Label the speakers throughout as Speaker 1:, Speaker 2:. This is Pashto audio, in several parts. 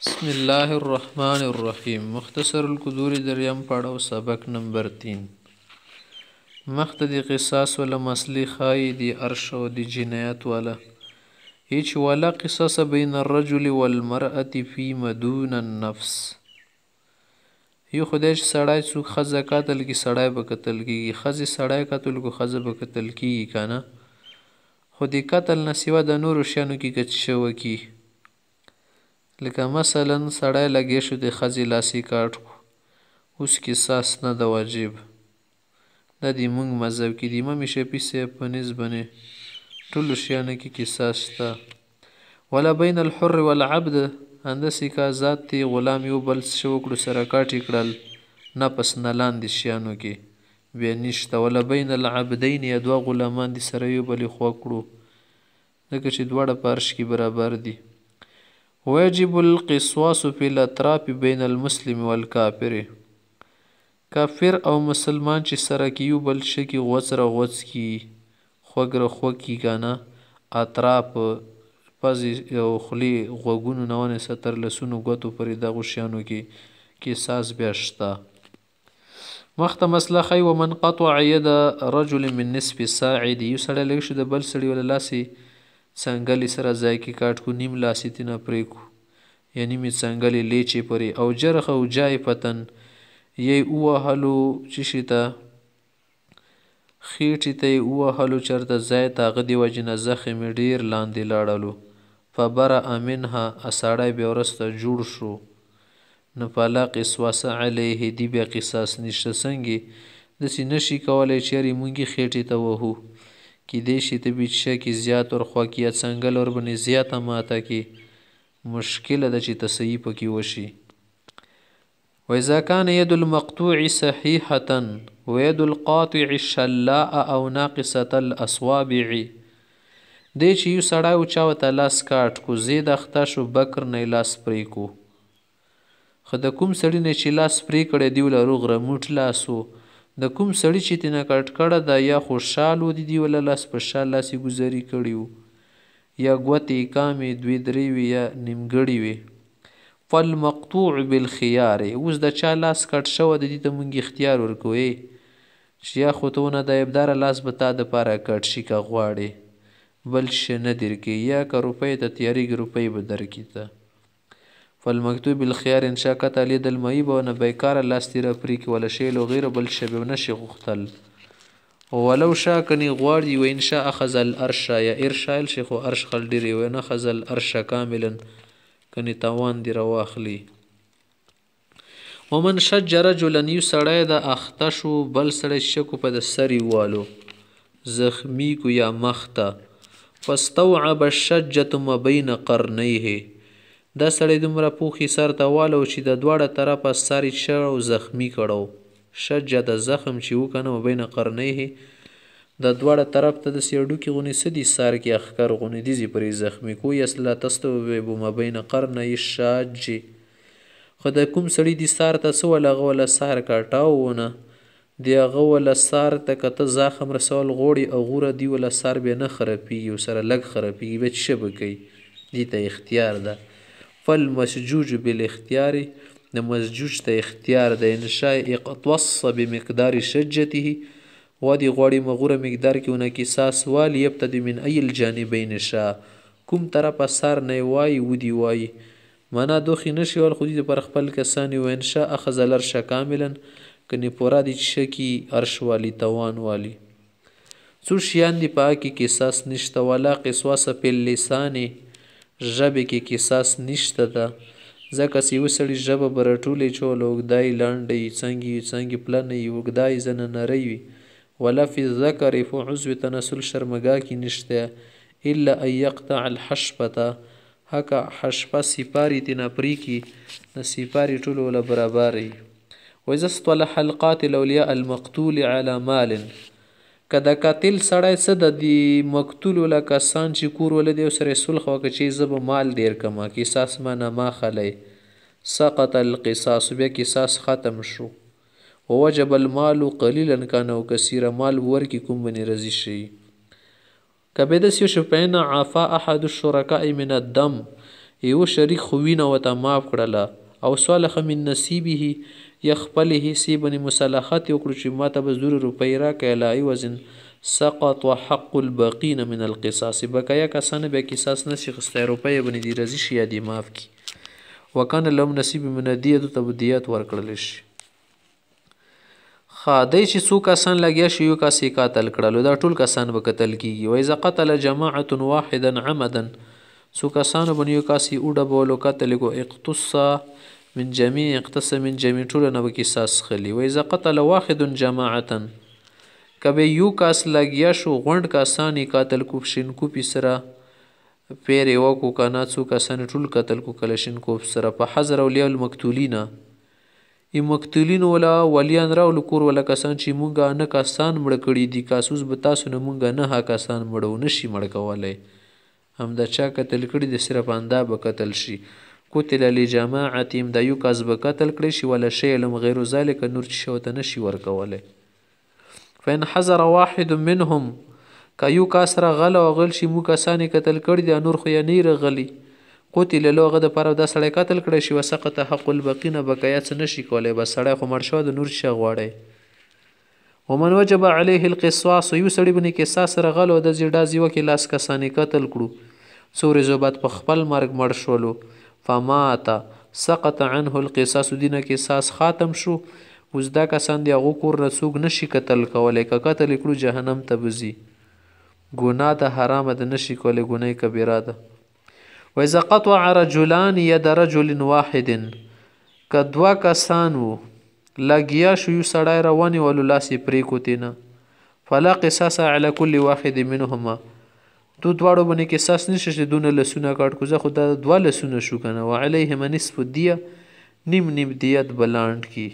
Speaker 1: بسم الله الرحمن الرحیم. مختصر القدور دریم پړاو سبق نمبر 3. مخته دی قصاص ولا مسلی خای دی ارش و دی جنایت ولا هیچ ولا قصاص بین الرجل والمرأة فيما دون النفس. یو خدای چې سړی څوک ښځه قتل کی سړی به قتل کیږي، ښځې سړی قتل کو ښځه به قتل کیږي کنه. خو د قتل نه سوا د نورو شیانو کې که څه وکي، لکه مثلا سړی لګیا شو د ښځې لاسې کاټ کو، اوس قصاص نه ده واجب. دا د موږ مذهب کې د امام شافعي صاحب په نسبت باندې ټولو شیانو کې قصاص شته. ولا بین الحر والعبد، همداسې که آزاد دی غلام یو بل څه وکړو سره کاټ یې کړل نفس نه لاندې شیانو کې بیا نشته. ولا بین العبدین، یا دوه غلامان دي سره یو بل یې خوا کړو ځکه چې دواړه په عرش کې برابر دي. ويجب القصاص في الاطراف بين المسلم والكافر. کافر او مسلمان چې سره کې یو بل شي کې غوڅ را غوڅ کی خوږ را خوږ کی کنه، اطراف پزې او خولې غوږونو نه ونیسه تر لسونو ګوتو پورې دغو شیانو کې قصاص بیا شته. مخته مسله ښایي ومن قطع ید رجل من نصف ساع دی، یو سړی لږ شو د بل سړي ولا لاسې څنګلې سره ځای کې کاټ کو، نیم لاس یې تېنه پرې کو یا نیمې څنګلې لیچې پورې، او جرخ او جایفتن یې ووهلو چې شي ته خېټې ته یې ووهلو چېرته ځای ته، هغه د وجې نه زخم یې ډېر لاندې لاړلو. فبرأ منها، سړی بیا وروسته جوړ شو، نو فلا قصاص علیه، دی بیا قصاص نشته. څنګې داسې نشي کولی چې یارې مونږ یې خېټې ته وهو، کیدای شي ته بیچه کې زیات ورخوا کې یا څنګل ورباندې زیاته ماته کې، مشکله ده چې تصحیح پکې وشي. وإذا كان يد المقطوع صحيحة ويد القاطع شلاء أو ناقصة الأصوابع، دی چې یو سړی و چا ورته لاس کاټ کو، زید اخته شو بکر نه یې لاس پرې کو. خو د کوم سړي نه چې لاس پرې کړی دی وله روغ رموټ لاس و، د کوم سړي چې تېنه کټ کړه ده یا خو شال و د دې وله لاس په شال لاس یې ګزاري کړي وو، یا ګوتې کامې دوې درې وي یا نیمګړې وي. فالمقطوع بالخيار، اوس د چا لاس کټ شوه د دې ته مونږ اختیار ورکوو چې یا خو ته ونه د ابداره لاس به تا دپاره کټ شي که غواړې بل شی نه درکوي، یا که روپۍ ته تیارېږي روپۍ به درکړي ته. فالمکتوب بالخيار ان شاء قطع اليد المعيبه، ونه بیکاره لاس تیره پرې کړي ولا شیل و غیره بل شی به نشي غوښتل. ولو شا کنی غواړي و ان شاء اخذ الارش، یا ارشایل شي خو ارش خل ډېرې و نه اخذ الارش کاملا کنی توان دی رواخلی. ومن شج رجلا، یو سړی د اخته شو بل سړی شکو په د سر یې والو زخمی کو یا مخته، فاستوعب الشجة ما بین قرنیه، دا سړی دومره پوخي سر ته والو چې د دواړه طرفه سر یې شه او زخمی کړو. شجه د زخم چې و که نه ما بین قرنیه، د دواړه طرف ته داسې هډوکي غوندې څه دي سر کې اخکر غوندې دي پرې زخمی کو. یصلا تستوعب ما بین قرنی الشاجې، خو د کوم سړي دي سر ته څه وله هغه وله سر کاټاو ونه، د هغه وله سر ته که ته زخم رسول غواړي او غوره دی وله سر بیا نه خرپېږي او سره لږ خرپېږي، بیا څه به کوي؟ دې ته اختیار ده. فالمسجوج بالاختیار، د مسجوج ته اختیار د انشاء اقتص بمقدار شجته، وادي غواړي مغوره مقدار کې ونه قصاص والی، یبتدي من ای الجانبین شاء، کوم طرفه سر نه وایي ودي وایي، معنا دوخې نشي ول خو دې پر خپل کسان و انشاء اخذ الارش کاملا، کنې پورا دي چې شکي عرش والی توان والی. څو شیان دي په هغه کې قصاص نشته. ولا قصاص فی اللسان، ژبې کې قصاص نشته ده ځکه چې یو سړي ژبه به رټولې چې وله اوږده یې لنډه یي څنګې پلنه یي اوږده یي ځنه نری وي. ولا فی الذکر، په عضو تناسل شرمګاه کې نشته. الا ان یقطع الحشفة، هکه حشفه سپارې تېنه پرې کړي، د سپارې ټولو وله برابر وي. واذا اصطلح القاتل اولیاء المقتول على مال، که د قاتل سړی څه د دې مقتول وله کسان چې کور ولدي او سره یې صلح وکړه چې زه به مال ډېر کمه، قصاص مانه ما خلی، سقط القصاص، بیا قصاص ختم شو. ووجب المال قلیلا کان او کثیره، مال ورکړي کوم باندې رضي شي. که به داسې وشو فإن عفا احد الشرکاء من الدم، یو شریک خو وینه ورته معاف کړله او صالح من نصیبه یا خپلې حصې باندې مصالحت وکړو چې ما ته به 100 روپۍ راکړې لا عوض سقط حق الباقین من القصاص بقایا کسانه بیا قصاص نشي اخیستی روپۍ باندې دې راضي شي یا دې معاف کړي وکانه لهم نصیب من الدیة ته به دیت ورکړلی شي دی چې څو کسان لګیا شي یو کس یې قتل کړلو دا ټول کسان به قتل کېږي وإذا قتل جماعة واحدا عمدا څو کسانو باندې یو کس یې وډبولو قتل یې کو اقتص من جميع ټولو نه به قصاص خلي وإذا قتل واحد جماعة کبه یو کس لګیا شو غونډ کسان یې قتل کو شینکوپي سره پیر یې وکړو که نه څو کسان ټول قتل کو کله شینکوپ سره په حضر اولیاء المقتولین ای مقتولین ولا ولیان راولو کور ولا کسان چې مونږه نه کسان مړه کړي دي کاسوس به تاسو نه مونږه نه کسان مړو نشي مړه کولی هم د چا قتل کړي د صرف اندا به قتل شي قتل لجماعتهم د یو کس به قتل کړي شي ولا شی لم غیر ذلک نور چې شوته نشي ورکولی فإن حضر واحد منهم که یو کس راغله او غل شي مو کسان یې قتل کړي دي نور خو یې نه راغلي قتل له هغه دپاره دا سړی قتل کړی شي وسقط حق البقین بقایا څه نشي کولی بس سړی خو مړ شوی د نور څه غواړی ومن وجب علیه القصاص یو سړي باندې قصاص راغلو د زی ډازې وکې لاس کسان یې قتل کړو څو ورځو بعد په خپل مرګ مړ شولو فمات سقط عنه القصاص دینه قصاص ختم شو اوس دا کسان دی هغو کور نه څوک نشي قتل کولی که قتل یې کړو جهنم ته به ځي ګناه ده حرامه ده نشي کولی ګناه کبیره ده وإذا قطع رجلان يد رجل واحد که دوه کسان وو لګیا شو یو سړی روانې ولو لاس یې پرېښودې نه فلا قصاص على كل واحد منهما دو دواړو باندې قصاص نشته چې دونه لسونه کاټ کو زه خو دا دوه لسونه شو که نه وعلیهما نصف الدیه نیم دیت به لاند کی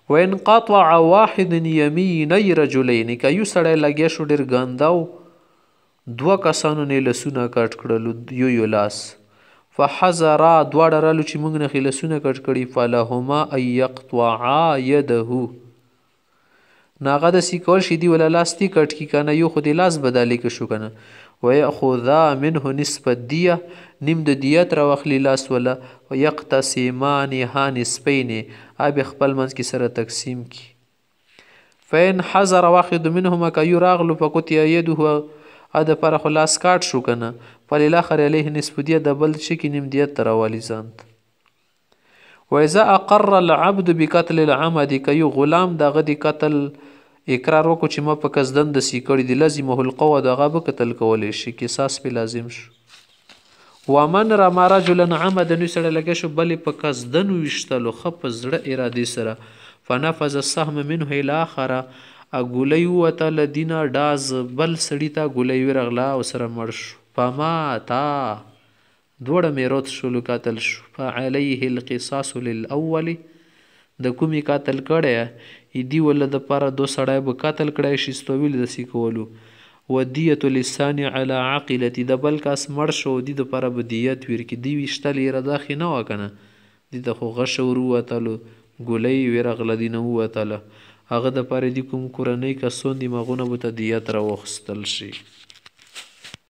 Speaker 1: وإن قطع واحد یمینی رجلین که یو سړی لګیا شو ډېر ګانداو دوه کسانو نه لسونه کټ کړلو یو لاس فحذرا دواړه رالو چې موږ نه لسونه کټ کړي فلهما ان یقطعا یده نو هغه داسې کول شي دي ولا لاس دې کټ کړي که نه یو خو دې لاس بدالې که شو که نه ویأخذا منه نصف الدیه نیم د دیت راواخلي لاس ولا ویقتسمانها نصفین اب خپل منځ کې سره تقسیم کړي فإن حذر واحد منهما که یو راغلو فقطع یده د پاره خو لاس کاټ شو که نه فللآخر علیه نصف دیه د بل شي کې نیم دیت ته راوالي ځان ته وإذا اقر العبد بقتل العمد که یو غلام د هغه د قتل اقرار وکړو چې ما په قصدن داسې کړي دي لازمه القوه د هغه به قتل کولی شي قصاص پې لازم شو ومن رمى رجلا عمدا نو سړی لګی شو بلې په قصدن ویشتلو ښه په زړه ارادې سره فنفذ السهم منه الى آخره ګولۍ ووته له دینه ډاز بل سړي ته ګولۍ ورغله او سره مړ شو فماتا دوړه میروت شولو قتل شو فعلیه القصاص للاول د کومې قتل کړی دی ولا دپاره دو سړی به قتل کړی شي ستویل داسې کولو ودیة الثاني على عاقلتي د بل کس مړ شو دي دپاره به دیت ورکړي دی ویشتل یې راداخې نه وه که نه دې ته خو غشه ور ووتلو ګولۍ ورغله دي نه ووتله هغه دپاره دي کوم کورنۍ کسان دي مغونه به ته دیت راواخیستل شي